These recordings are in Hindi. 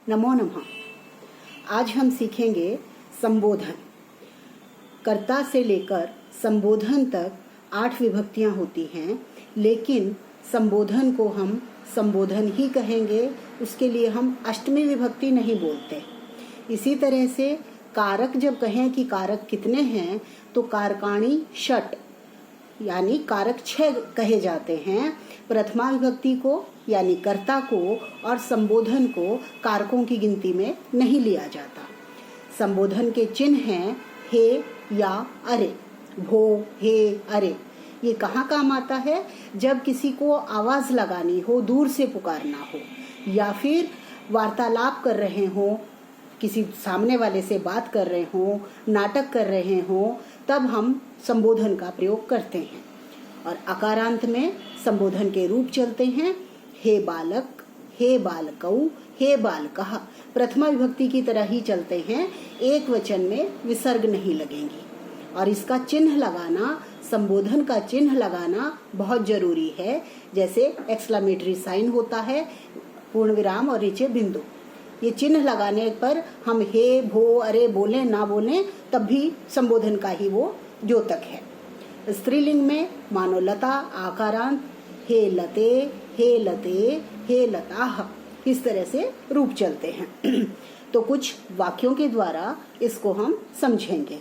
नमो नमः। आज हम सीखेंगे संबोधन। कर्ता से लेकर संबोधन तक 8 विभक्तियां होती हैं, लेकिन संबोधन को हम संबोधन ही कहेंगे, उसके लिए हम अष्टमी विभक्ति नहीं बोलते। इसी तरह से कारक जब कहें कि कारक कितने हैं तो कारकाणी षट यानी कारक 6 कहे जाते हैं। प्रथमा विभक्ति को यानी कर्ता को और संबोधन को कारकों की गिनती में नहीं लिया जाता। संबोधन के चिन्ह हैं हे या अरे, भो, हे, अरे। ये कहाँ काम आता है? जब किसी को आवाज लगानी हो, दूर से पुकारना हो, या फिर वार्तालाप कर रहे हो, किसी सामने वाले से बात कर रहे हो, नाटक कर रहे हो, तब हम संबोधन का प्रयोग करते हैं। और अकारांत में संबोधन के रूप चलते हैं हे बालक, हे बालकौ, हे बालकः। प्रथमा विभक्ति की तरह ही चलते हैं, एक वचन में विसर्ग नहीं लगेंगी। और इसका चिन्ह लगाना, संबोधन का चिन्ह लगाना बहुत जरूरी है। जैसे एक्सक्लेमेटरी साइन होता है, पूर्ण विराम और नीचे बिंदु। ये चिन्ह लगाने पर हम हे, भो, अरे बोलें ना बोलें, तब भी संबोधन का ही वो द्योतक है। स्त्रीलिंग में मानो लता, आकारांत हे लते, हे लते, हे लताः, इस तरह से रूप चलते हैं। तो कुछ वाक्यों के द्वारा इसको हम समझेंगे।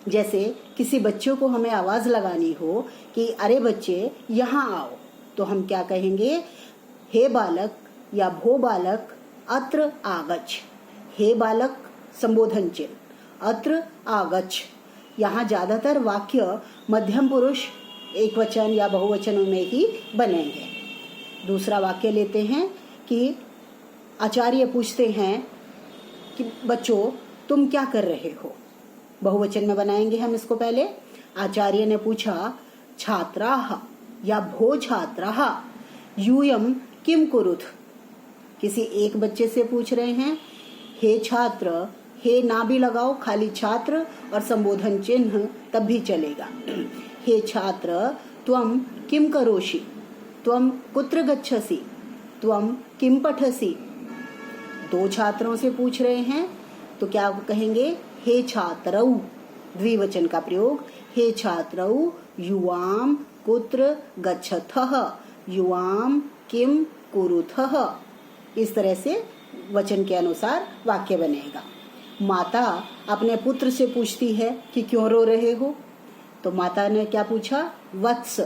जैसे किसी बच्चों को हमें आवाज लगानी हो कि अरे बच्चे यहाँ आओ, तो हम क्या कहेंगे? हे बालक या भो बालक अत्र आगच्छ। हे बालक संबोधन चिन्ह, अत्र आगच्छ। यहाँ ज्यादातर वाक्य मध्यम पुरुष एक वचन या बहुवचनों में ही बनेंगे। दूसरा वाक्य लेते हैं कि आचार्य पूछते हैं कि बच्चों तुम क्या कर रहे हो। बहुवचन में बनाएंगे हम इसको। पहले आचार्य ने पूछा छात्राः या भो छात्राः यूयं किम कुरुथ। किसी एक बच्चे से पूछ रहे हैं। हे छात्र, हे ना भी लगाओ, खाली छात्र और संबोधन चिन्ह तब भी चलेगा। हे छात्र त्वं किम करोषि, त्वं कुत्र गच्छसि, त्वं किम पठसि। 2 छात्रों से पूछ रहे हैं तो क्या कहेंगे? हे छात्रौ, द्विवचन का प्रयोग। हे छात्रौ युवाम कुत्र गच्छथः, युवाम किम कुरुथः। इस तरह से वचन के अनुसार वाक्य बनेगा। माता अपने पुत्र से पूछती है कि क्यों रो रहे हो, तो माता ने क्या पूछा? वत्स।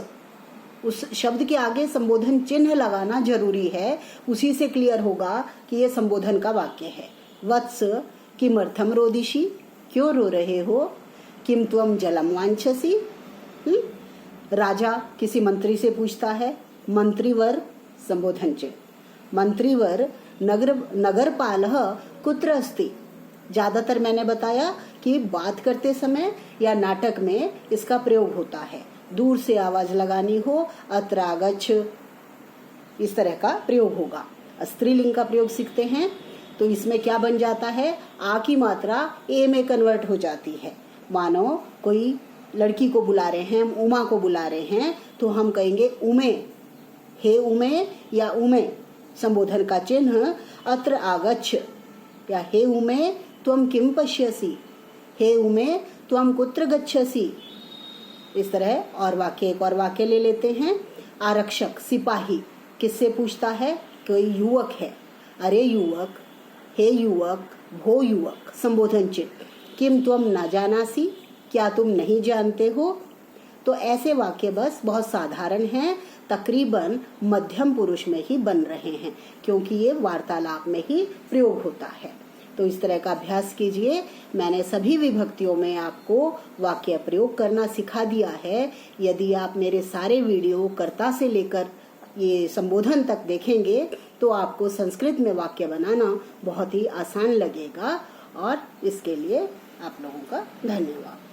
उस शब्द के आगे संबोधन चिन्ह लगाना जरूरी है, उसी से क्लियर होगा कि ये संबोधन का वाक्य है। वत्स किमर्थम रोदिषि, क्यों रो रहे हो? किम त्वं जलम वांछसि। राजा किसी मंत्री से पूछता है। मंत्रीवर संबोधन चिन्ह। मंत्रीवर नगरपालः कुत्र अस्ति। ज्यादातर मैंने बताया कि बात करते समय या नाटक में इसका प्रयोग होता है। दूर से आवाज लगानी हो, अत्र आगच्छ, इस तरह का प्रयोग होगा। स्त्रीलिंग का प्रयोग सीखते हैं तो इसमें क्या बन जाता है? आ की मात्रा ए में कन्वर्ट हो जाती है। मानो कोई लड़की को बुला रहे हैं, उमा को बुला रहे हैं, तो हम कहेंगे उमे, हे उमे या उमे। संबोधन का चिन्ह अत्र आगच्छ या हे उमे त्वं किम पश्यसि, हे उमे त्वं कुत्र गच्छसि। इस तरह और वाक्य, एक और वाक्य ले लेते हैं। आरक्षक सिपाही किससे पूछता है? कोई युवक है। अरे युवक, हे युवक, भो युवक, संबोधन चिन्ह। किम त्वं न जानासि, क्या तुम नहीं जानते हो। तो ऐसे वाक्य बस बहुत साधारण हैं, तकरीबन मध्यम पुरुष में ही बन रहे हैं, क्योंकि ये वार्तालाप में ही प्रयोग होता है। तो इस तरह का अभ्यास कीजिए। मैंने सभी विभक्तियों में आपको वाक्य प्रयोग करना सिखा दिया है। यदि आप मेरे सारे वीडियो कर्ता से लेकर ये संबोधन तक देखेंगे तो आपको संस्कृत में वाक्य बनाना बहुत ही आसान लगेगा। और इसके लिए आप लोगों का धन्यवाद।